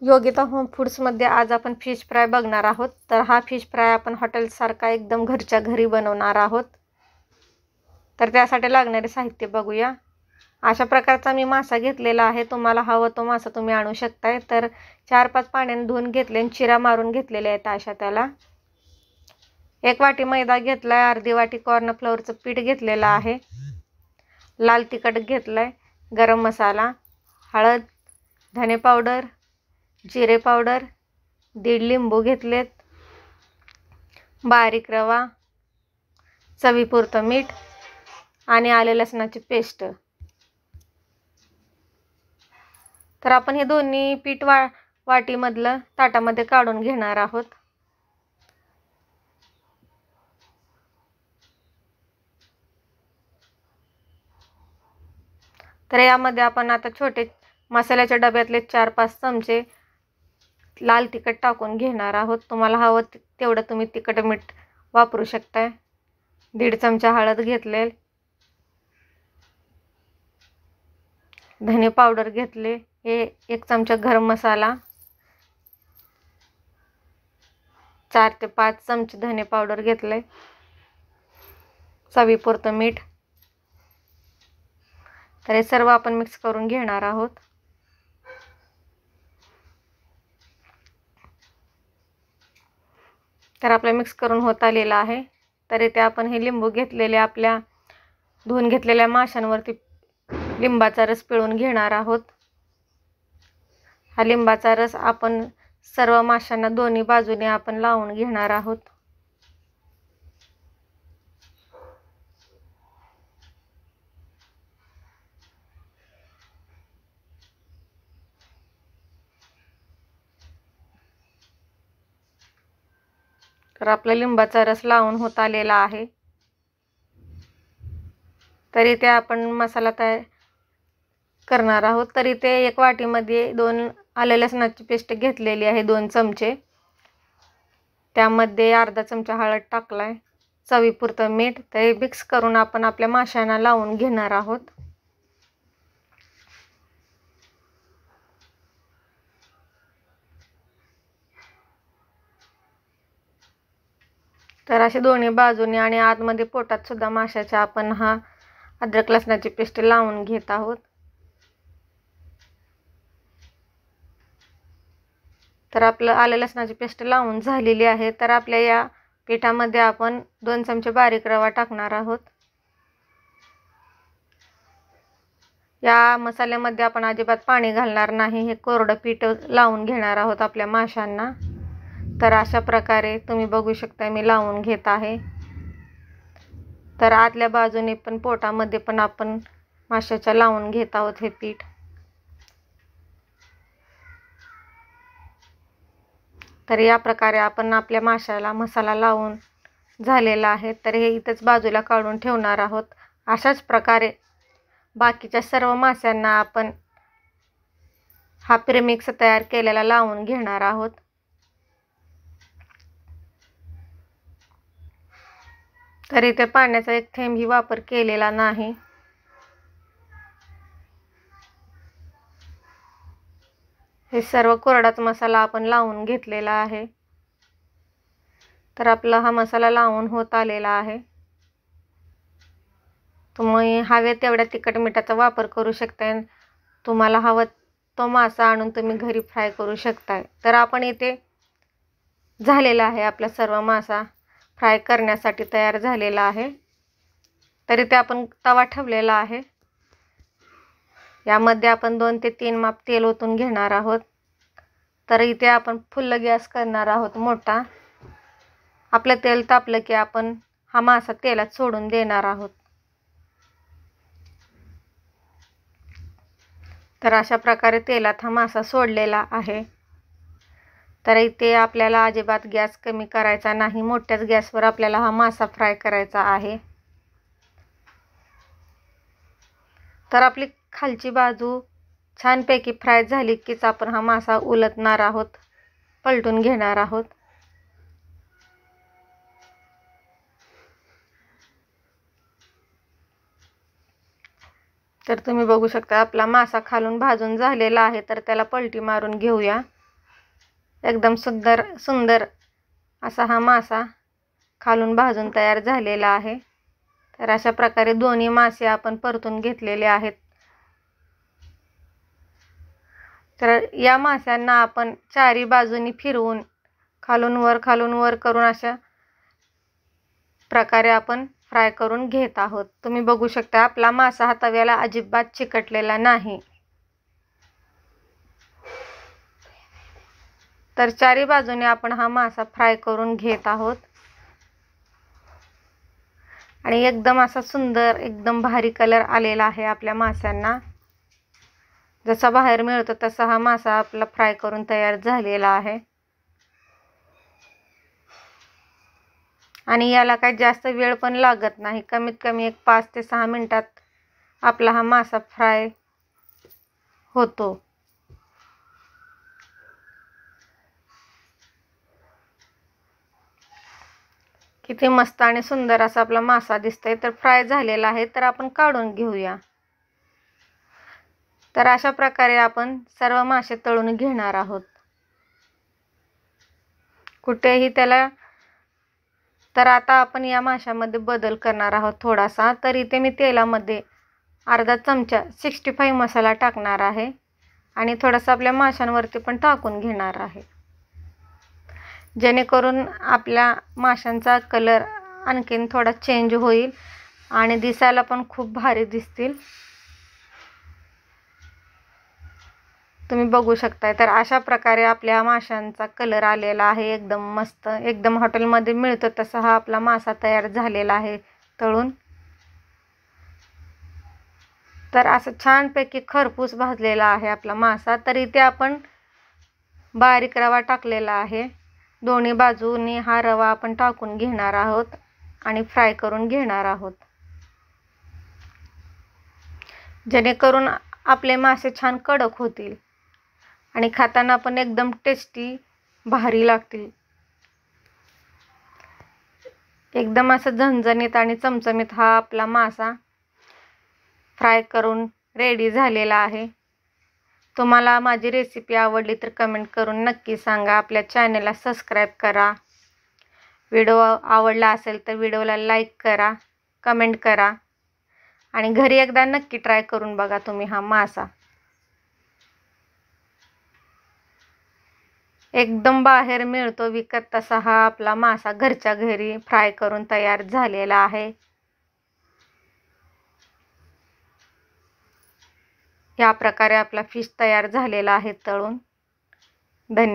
Yogita home फूड्समध्ये आज आपण fish fry बघणार आहोत। तर हा फिश फ्राय आपण हॉटेलसारखा एकदम घरच्या घरी बनवणार आहोत। तर त्यासाठी लागणारे साहित्य बघूया। अशा प्रकारचा मी मासा घेतलेला आहे। तुम्हाला हवं तो मासा तुम्ही आणू शकताय। तर 4-5 पाण्याने धुवून घेतले आणि चिरा मारून घेतलेले आहेत अशा त्याला। 1 वाटी मैदा घेतलाय, अर्धी वाटी कॉर्नफ्लॉवरचं पीठ घेतलेलं आहे, लाल तिखट घेतलंय, गरम मसाला, हळद, धने पावडर, जिरे पावडर, 1.5 लिंबू घेतलेत, बारीक रवा, चवीपुरतं मीठ आणि आले लसणाची पेस्ट। तर आपण हे दोन्ही पीठ वाटीमधलं ताटामध्ये काढून घेणार आहोत। तर यामध्ये आपण आता छोटे मसाल्याच्या डब्यातले 4-5 चमचे लाल तिखट टाकून घेणार आहोत। तुम्हाला हवं तेवढं तुम्ही तिखट मीठ वापरू शकताय। 1.5 चमचा हळद घेतले, धने पावडर घेतले, 1 चमचा गरम मसाला, 4 ते 5 चमचे धने पावडर घेतले, चवीपुरतं मीठ। तर हे सर्व आपण मिक्स करून घेणार आहोत। तर आपलं मिक्स करून होत आलेलं आहे। तर इथे आपण हे लिंबू घेतलेले आपल्या धुवून घेतलेल्या माशांवरती लिंबाचा रस पिळून घेणार आहोत। हा लिंबाचा रस आपण सर्व माशांना दोन्ही बाजूने आपण लावून घेणार आहोत। तर आपला लिंबाचा रस लावून होत आलेला आहे। तर इथे आपण मसाला तयार करणार आहोत। तर इथे 1 वाटीमध्ये 2 आले लसणाची पेस्ट घेतलेली आहे, 2 चमचे। त्यामध्ये अर्धा चमचा हळद टाकलाय, चवीपुरतं मीठ। तर हे मिक्स करून आपण आपल्या माशांना लावून घेणार आहोत। तर असे दोन्ही बाजूने आणि आतमध्ये पोटात सुद्धा माशाच्या आपण हा अद्रक लसणाची पेस्ट लावून घेत आहोत। तर आपलं आलं लसणाची पेस्ट लावून झालेली आहे। तर आपल्या या पिठामध्ये आपण 2 चमचे बारीक रवा टाकणार आहोत। या मसाल्यामध्ये आपण अजिबात पाणी घालणार नाही, हे कोरडं पीठ लावून घेणार आहोत आपल्या माशांना। तर अशा प्रकारे तुम्ही बघू शकता मी लावून घेत आहे। तर आतल्या बाजूने पण पोटामध्ये पण आपण माशाच्या लावून घेत आहोत हे पीठ। तर या प्रकारे आपण आपल्या माशाला मसाला लावून झालेला आहे। तर हे इथेच बाजूला काढून ठेवणार आहोत। अशाच प्रकारे बाकीच्या सर्व माशांना आपण हा प्रीमिक्स तयार केलेला लावून घेणार आहोत। तर इथे पाण्याचा एक थेंबही वापर केलेला नाही। हे सर्व कोरडाच मसाला आपण लावून घेतलेला आहे। तर आपला हा मसाला लावून होत आलेला आहे। तुम्ही हवे तेवढ्या तिखट मिठाचा वापर करू शकताय। तुम्हाला हवं तो मासा आणून तुम्ही घरी फ्राय करू शकताय। तर आपण इथे झालेला आहे आपला सर्व मासा फ्राय करण्यासाठी तयार झालेला आहे। तर इथे आपण तवा ठेवलेला आहे। यामध्ये आपण 2 ते 3 माप तेल ओतून घेणार आहोत। तर इथे आपण फुल गॅस करणार आहोत मोठा। आपलं तेल तापलं की आपण हा मासा तेलात सोडून देणार आहोत। तर अशा प्रकारे तेलात हा मासा सोडलेला आहे। तर इथे आपल्याला अजिबात गॅस कमी करायचा नाही, मोठ्याच गॅसवर आपल्याला हा मासा फ्राय करायचा आहे। तर आपली खालची बाजू छानपैकी फ्राय झाली कीच आपण हा मासा उलटणार आहोत, पलटून घेणार आहोत। तर तुम्ही बघू शकता आपला मासा खालून भाजून झालेला आहे। तर त्याला पलटी मारून घेऊया। एकदम सुंदर असा हा मासा खालून भाजून तयार झालेला आहे। तर अशा प्रकारे दोन्ही मासे आपण परतून घेतलेले आहेत। तर या माशांना आपण चारी बाजूनी फिरवून खालून वर करून अशा प्रकारे आपण फ्राय करून घेत आहोत। तुम्ही बघू शकता आपला मासा हा तव्याला अजिबात चिकटलेला नाही। तर चारी बाजूने आपण हा मासा फ्राय करून घेत आहोत आणि एकदम असा सुंदर एकदम भारी कलर आलेला आहे आपल्या माशांना। जसा बाहेर मिळतो तसा हा मासा आपला फ्राय करून तयार झालेला आहे आणि याला काही जास्त वेळ पण लागत नाही। कमीत कमी एक 5 ते 6 मिनिटात आपला हा मासा फ्राय होतो। किती मस्त आणि सुंदर असा आपला मासा दिसतोय। तर फ्राय झालेला आहे, तर आपण काढून घेऊया। तर अशा प्रकारे आपण सर्व मासे तळून घेणार आहोत। कुठेही त्याला तर आता आपण या माशामध्ये बदल करणार आहोत थोडासा। तर इथे मी तेलामध्ये अर्धा चमचा 65 मसाला टाकणार आहे आणि थोडासा आपल्या माशांवरती पण टाकून घेणार आहे, जेणेकरून आपल्या माशांचा कलर आणखीन थोडा चेंज होईल आणि दिसायला पण खूप भारी दिसतील। तुम्ही बघू शकताय। तर अशा प्रकारे आपल्या माशांचा कलर आलेला आहे, एकदम मस्त, एकदम हॉटेलमध्ये मिळतो तसा हा आपला मासा तयार झालेला आहे तळून। तर असं छानपैकी खरपूस भाजलेला आहे आपला मासा। तर इथे आपण बारीक रवा टाकलेला आहे। दोन्ही बाजूनी हा रवा आपण टाकून घेणार आहोत आणि फ्राय करून घेणार आहोत, जेणेकरून आपले मासे छान कडक होतील आणि खाताना पण एकदम टेस्टी भारी लागतील। एकदम असं झणझणीत आणि चमचमीत हा आपला मासा फ्राय करून रेडी झालेला आहे। तुम्हाला माझी रेसिपी आवडली तर कमेंट करून नक्की सांगा। आपल्या चॅनलला सबस्क्राईब करा। व्हिडिओ आवडला असेल तर व्हिडिओला लाईक करा, कमेंट करा आणि घरी एकदा नक्की ट्राय करून बघा तुम्ही हा मासा। एकदम बाहेर मिळतो विकत तसा हा आपला मासा घरच्या घरी फ्राय करून तयार झालेला आहे। या प्रकारे आपला फिश तयार झालेला आहे तळून। धन्यवाद।